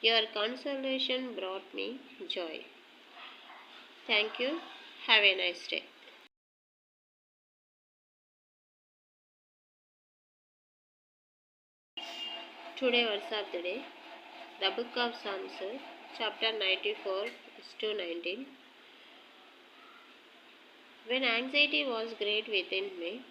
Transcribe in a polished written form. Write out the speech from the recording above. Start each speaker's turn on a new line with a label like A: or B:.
A: Your consolation brought me joy. Thank you. Have a nice day. Today verse of the day. The book of Psalms, chapter 94 to 19. When anxiety was great within me,